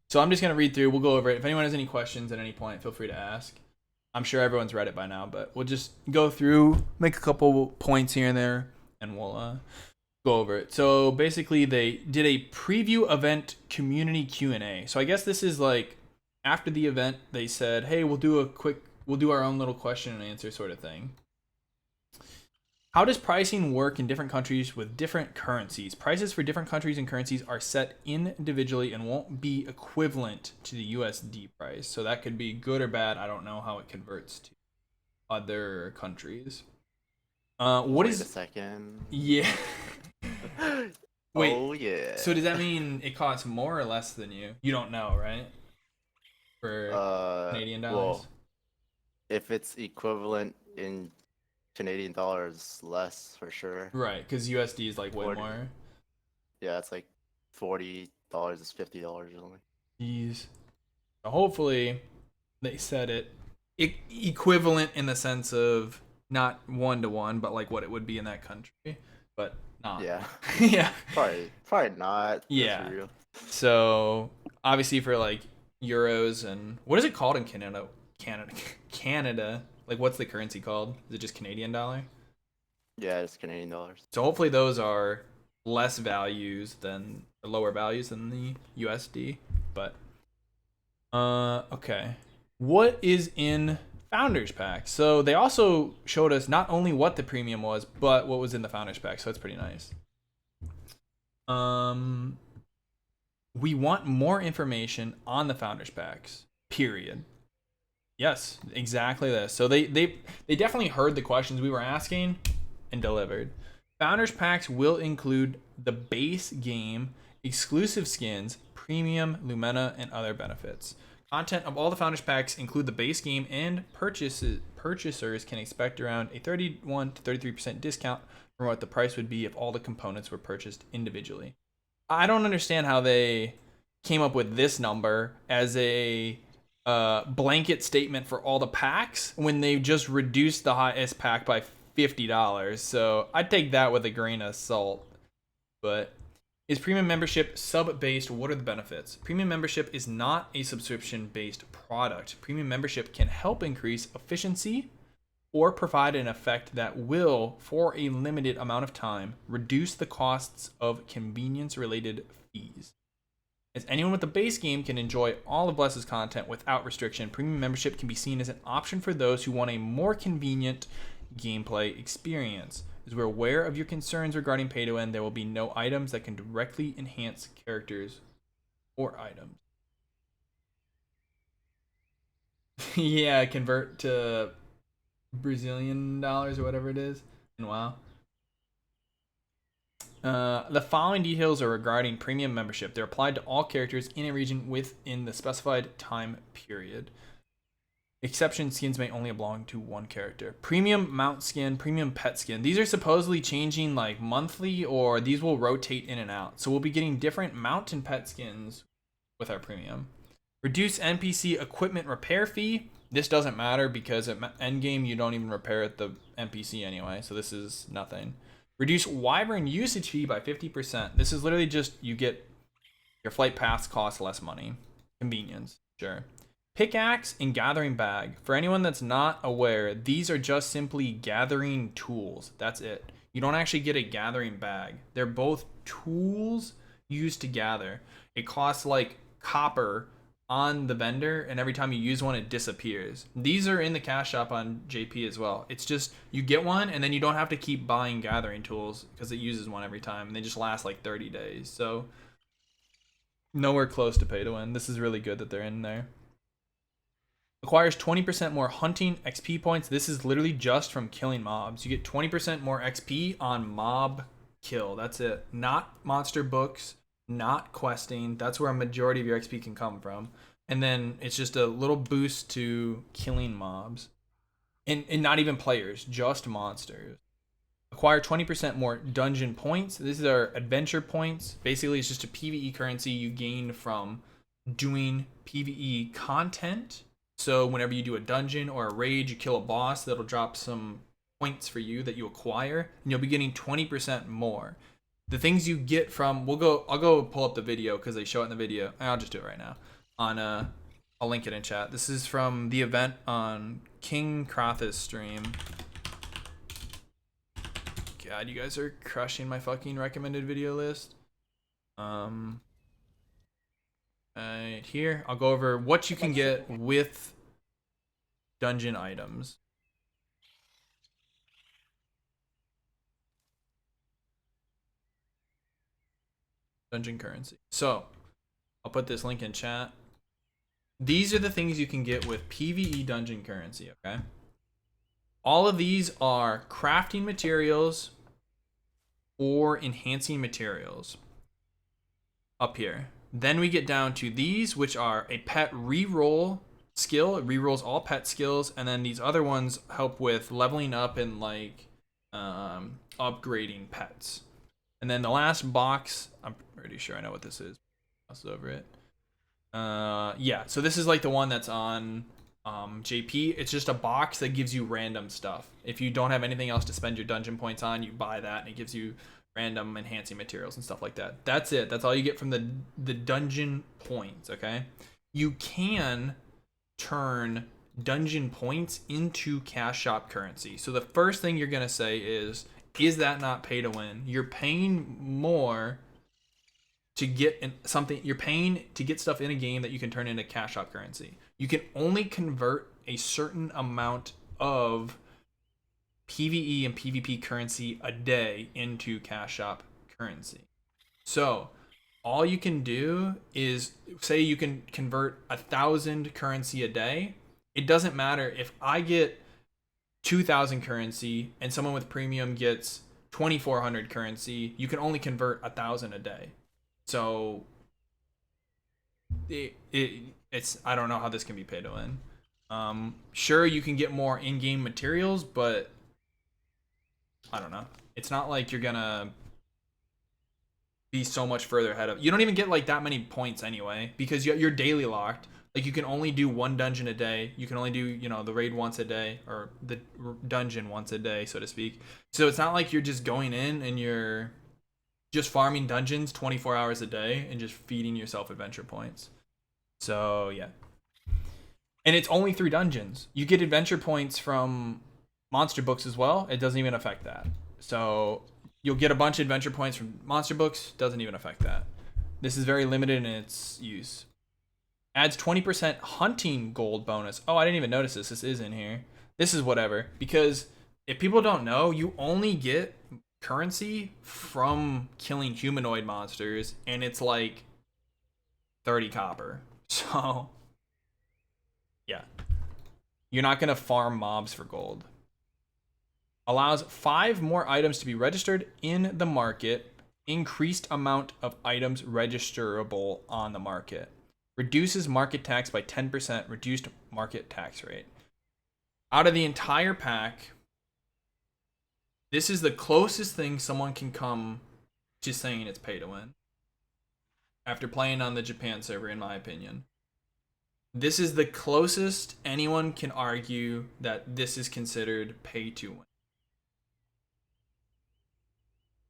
So I'm just going to read through. We'll go over it. If anyone has any questions at any point, feel free to ask. I'm sure everyone's read it by now, but we'll just go through, make a couple points here and there, and we'll go over it. So basically, they did a preview event community Q&A. So I guess this is like after the event, they said, "Hey, we'll do our own little question and answer sort of thing." How does pricing work in different countries with different currencies? Prices for different countries and currencies are set individually and won't be equivalent to the USD price. So that could be good or bad. I don't know how it converts to other countries. What Wait is? a second. Yeah. Wait. Oh yeah. So does that mean it costs more or less than you? You don't know, right? For Canadian dollars. Well, if it's equivalent in Canadian dollars, less for sure. Right, because USD is like way 40. more. Yeah, it's like $40 is $50 or something. Jeez. So hopefully they said it equivalent in the sense of not 1-to-1, but like what it would be in that country, but not. Yeah. Yeah. Probably not. Yeah. So obviously for like euros and what is it called in Canada? Canada. Like what's the currency called? Is it just Canadian dollar? Yeah, it's Canadian dollars. So hopefully those are less values than or lower values than the USD. But okay. What is in Founders Pack? So they also showed us not only what the premium was, but what was in the Founders Pack. So that's pretty nice. We want more information on the Founders Packs. Period. Yes, exactly this. So they definitely heard the questions we were asking and delivered. Founders Packs will include the base game, exclusive skins, premium, Lumena, and other benefits. Content of all the Founders Packs include the base game, and purchasers can expect around a 31 to 33% discount from what the price would be if all the components were purchased individually. I don't understand how they came up with this number as a blanket statement for all the packs when they just reduced the highest pack by $50. So I'd take that with a grain of salt. But is premium membership sub-based? What are the benefits? Premium membership is not a subscription-based product. Premium membership can help increase efficiency or provide an effect that will, for a limited amount of time, reduce the costs of convenience-related fees. As anyone with the base game can enjoy all of Bless's content without restriction, premium membership can be seen as an option for those who want a more convenient gameplay experience. As we're aware of your concerns regarding pay to win, there will be no items that can directly enhance characters or items. Yeah, convert to Brazilian dollars or whatever it is. And wow. The following details are regarding premium membership. They're applied to all characters in a region within the specified time period. Exception skins may only belong to one character. Premium mount skin, premium pet skin. These are supposedly changing like monthly, or these will rotate in and out. So we'll be getting different mount and pet skins with our premium. Reduce NPC equipment repair fee. This doesn't matter because at endgame you don't even repair at the NPC anyway. So this is nothing. Reduce Wyvern usage fee by 50%. This is literally just you get your flight pass cost less money. Convenience, sure. Pickaxe and gathering bag. For anyone that's not aware, these are just simply gathering tools. That's it. You don't actually get a gathering bag. They're both tools used to gather. It costs like copper on the vendor, and every time you use one it disappears. These are in the cash shop on JP as well. It's just you get one and then you don't have to keep buying gathering tools because it uses one every time, and they just last like 30 days. So nowhere close to pay to win. This is really good that they're in there. Acquires 20% more hunting XP points. This is literally just from killing mobs. You get 20% more XP on mob kill. That's it. Not monster books, not questing. That's where a majority of your XP can come from. And then it's just a little boost to killing mobs. And not even players, just monsters. Acquire 20% more dungeon points. These are adventure points. Basically, it's just a PvE currency you gain from doing PvE content. So whenever you do a dungeon or a raid, you kill a boss, that'll drop some points for you that you acquire, and you'll be getting 20% more. the things you get from, I'll go pull up the video because they show it in the video. I'll just do it right now. I'll link it in chat. This is from the event on King Krath's stream. God, you guys are crushing my fucking recommended video list. Right here, I'll go over what you can get with dungeon items. Dungeon currency. So, I'll put this link in chat. These are the things you can get with PvE dungeon currency, okay? All of these are crafting materials or enhancing materials up here. Then we get down to these, which are a pet reroll skill. It rerolls all pet skills, and then these other ones help with leveling up and like upgrading pets. And then the last box, I'm pretty sure I know what this is. Mouse over it. Yeah, so this is like the one that's on JP. It's just a box that gives you random stuff. If you don't have anything else to spend your dungeon points on, you buy that and it gives you random enhancing materials and stuff like that. That's it. That's all you get from the dungeon points, okay? You can turn dungeon points into cash shop currency. So the first thing you're going to say is that not pay to win? You're paying more to get something. You're paying to get stuff in a game that you can turn into cash shop currency. You can only convert a certain amount of PvE and PvP currency a day into cash shop currency. So all you can do is say you can convert 1,000 currency a day. It doesn't matter if I get 2,000 currency and someone with premium gets 2,400 currency. You can only convert 1,000 a day. So it's I don't know how this can be pay to win. Sure, you can get more in-game materials, but I don't know. It's not like you're gonna be so much further ahead of. You don't even get like that many points anyway because you're daily locked. Like you can only do one dungeon a day. You can only do, you know, the raid once a day or the dungeon once a day, so to speak. So it's not like you're just going in and you're just farming dungeons 24 hours a day and just feeding yourself adventure points. So yeah. And it's only 3 dungeons. You get adventure points from monster books as well. It doesn't even affect that. So you'll get a bunch of adventure points from monster books. Doesn't even affect that. This is very limited in its use. Adds 20% hunting gold bonus. Oh, I didn't even notice this. This is in here. This is whatever. Because if people don't know, you only get currency from killing humanoid monsters. And it's like 30 copper. So yeah. You're not going to farm mobs for gold. Allows 5 more items to be registered in the market. Increased amount of items registerable on the market. Reduces market tax by 10%. Reduced market tax rate. Out of the entire pack, this is the closest thing someone can come to saying it's pay to win. After playing on the Japan server, in my opinion. This is the closest anyone can argue that this is considered pay to win.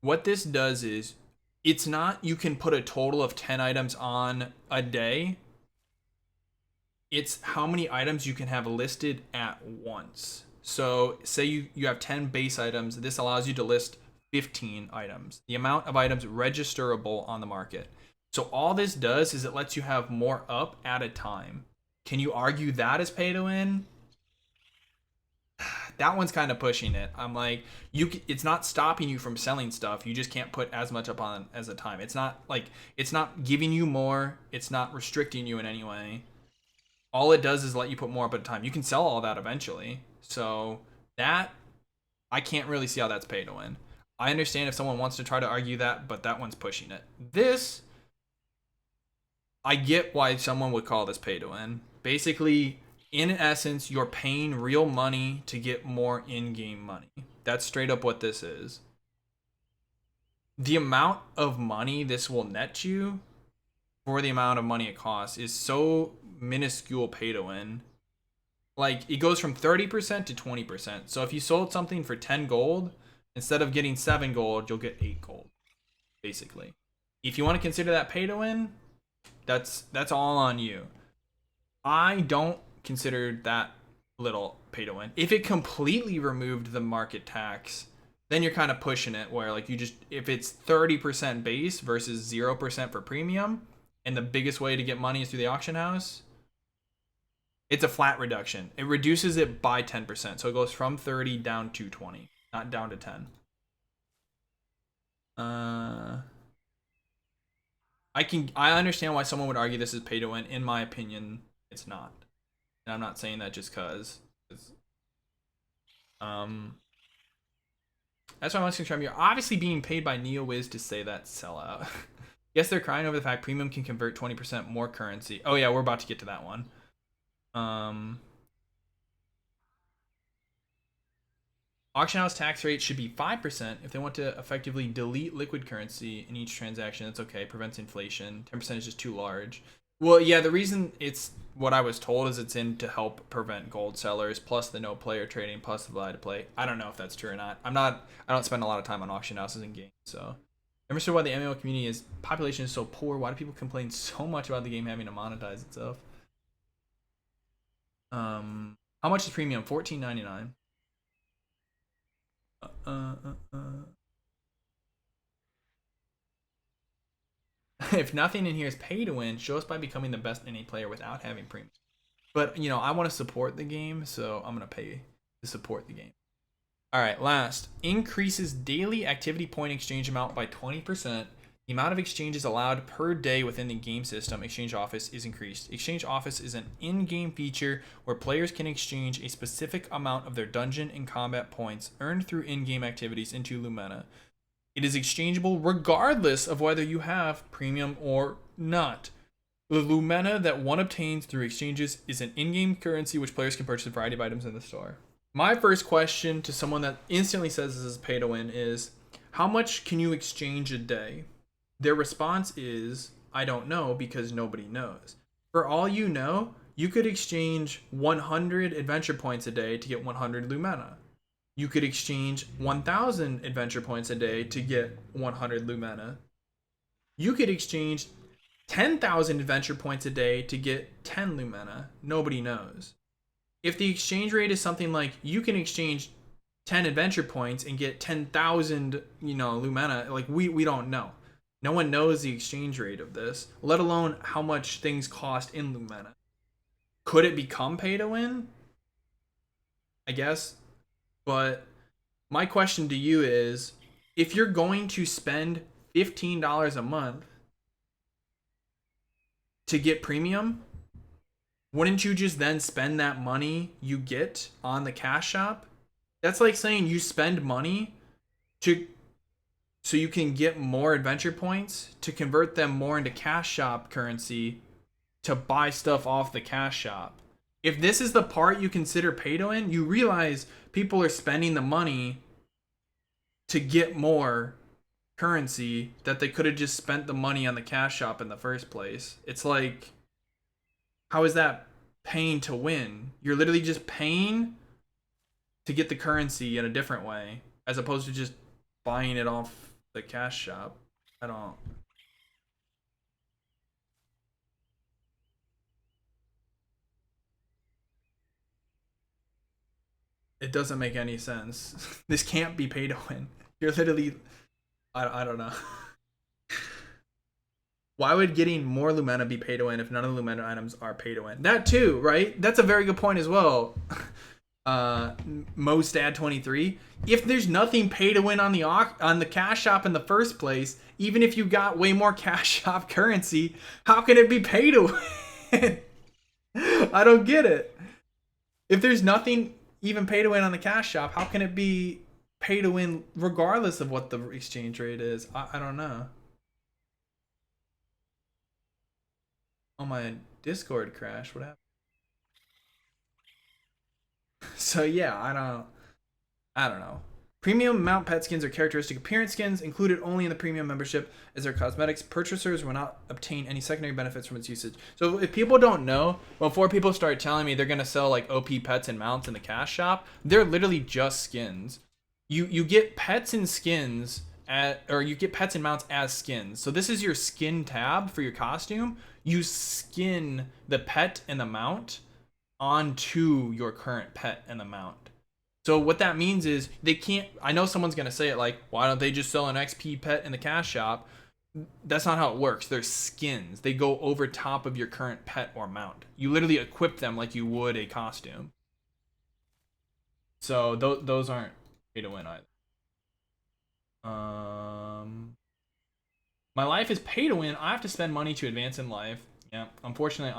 What this does is, it's not you can put a total of 10 items on a day. It's how many items you can have listed at once. So say you have 10 base items. This allows you to list 15 items. The amount of items registerable on the market. So all this does is it lets you have more up at a time. Can you argue that is pay to win? That one's kind of pushing it. I'm like, it's not stopping you from selling stuff. You just can't put as much up on as a time. It's not like, it's not giving you more. It's not restricting you in any way. All it does is let you put more up at a time. You can sell all that eventually. So that, I can't really see how that's pay to win. I understand if someone wants to try to argue that, but that one's pushing it. This, I get why someone would call this pay to win. Basically, in essence, you're paying real money to get more in-game money. That's straight up what this is. The amount of money this will net you for the amount of money it costs is so minuscule pay to win. Like, it goes from 30% to 20%. So if you sold something for 10 gold, instead of getting 7 gold, you'll get 8 gold. basically. If you want to consider that pay to win, that's all on you. I don't consider that little pay to win. If it completely removed the market tax, then you're kind of pushing it where like you just, if it's 30% base versus 0% for premium, and the biggest way to get money is through the auction house, it's a flat reduction. It reduces it by 10%. So it goes from 30 down to 20, not down to 10. I understand why someone would argue this is pay to win. In my opinion, it's not. And I'm not saying that just cause. That's why I'm asking Trump. You're obviously being paid by NeoWiz to say that sellout. Yes, they're crying over the fact premium can convert 20% more currency. Oh yeah, we're about to get to that one. Auction house tax rate should be 5%. If they want to effectively delete liquid currency in each transaction, that's okay. Prevents inflation. 10% is just too large. Well, yeah, the reason it's what I was told is it's in to help prevent gold sellers, plus the no player trading, plus the buy to play. I don't know if that's true or not. I don't spend a lot of time on auction houses and games, so. I understand why the MMO community population is so poor. Why do people complain so much about the game having to monetize itself? How much is premium? $14.99. If nothing in here is pay to win, show us by becoming the best NA player without having premium. But, you know, I want to support the game, so I'm going to pay to support the game. All right, last. Increases daily activity point exchange amount by 20%. The amount of exchanges allowed per day within the game system, Exchange Office, is increased. Exchange Office is an in-game feature where players can exchange a specific amount of their dungeon and combat points earned through in-game activities into Lumena. It is exchangeable regardless of whether you have premium or not. The Lumena that one obtains through exchanges is an in-game currency which players can purchase a variety of items in the store. My first question to someone that instantly says this is pay to win is, how much can you exchange a day? Their response is, I don't know, because nobody knows. For all you know, you could exchange 100 adventure points a day to get 100 Lumena. You could exchange 1,000 adventure points a day to get 100 Lumena. You could exchange 10,000 adventure points a day to get 10 Lumena. Nobody knows. If the exchange rate is something like you can exchange 10 adventure points and get 10,000, Lumena, like we don't know. No one knows the exchange rate of this, let alone how much things cost in Lumena. Could it become pay to win? I guess. But my question to you is, if you're going to spend $15 a month to get premium, wouldn't you just then spend that money you get on the cash shop? That's like saying you spend money so you can get more adventure points to convert them more into cash shop currency to buy stuff off the cash shop. If this is the part you consider pay to win, you realize people are spending the money to get more currency that they could have just spent the money on the cash shop in the first place. It's like, how is that paying to win? You're literally just paying to get the currency in a different way, as opposed to just buying it off the cash shop. I don't. It doesn't make any sense. This can't be pay to win. You're literally, I don't know. Why would getting more Lumena be pay to win if none of the Lumena items are pay to win? That too, right? That's a very good point as well. Mostad23. If there's nothing pay to win on the cash shop in the first place, even if you got way more cash shop currency, how can it be pay to win? I don't get it. If there's nothing even pay to win on the cash shop, how can it be pay to win regardless of what the exchange rate is? I don't know. Oh, my Discord crashed. What happened? So yeah, I don't know. Premium mount pet skins are characteristic appearance skins included only in the premium membership as their cosmetics. Purchasers will not obtain any secondary benefits from its usage. So if people don't know, before people start telling me they're gonna sell like OP pets and mounts in the cash shop, they're literally just skins. You get pets and skins or you get pets and mounts as skins. So this is your skin tab for your costume. You skin the pet and the mount onto your current pet and the mount. So what that means is they can't. I know someone's gonna say it like, why don't they just sell an XP pet in the cash shop? That's not how it works. They're skins. They go over top of your current pet or mount. You literally equip them like you would a costume. So those aren't pay to win either. My life is pay to win. I have to spend money to advance in life. Yeah, unfortunately,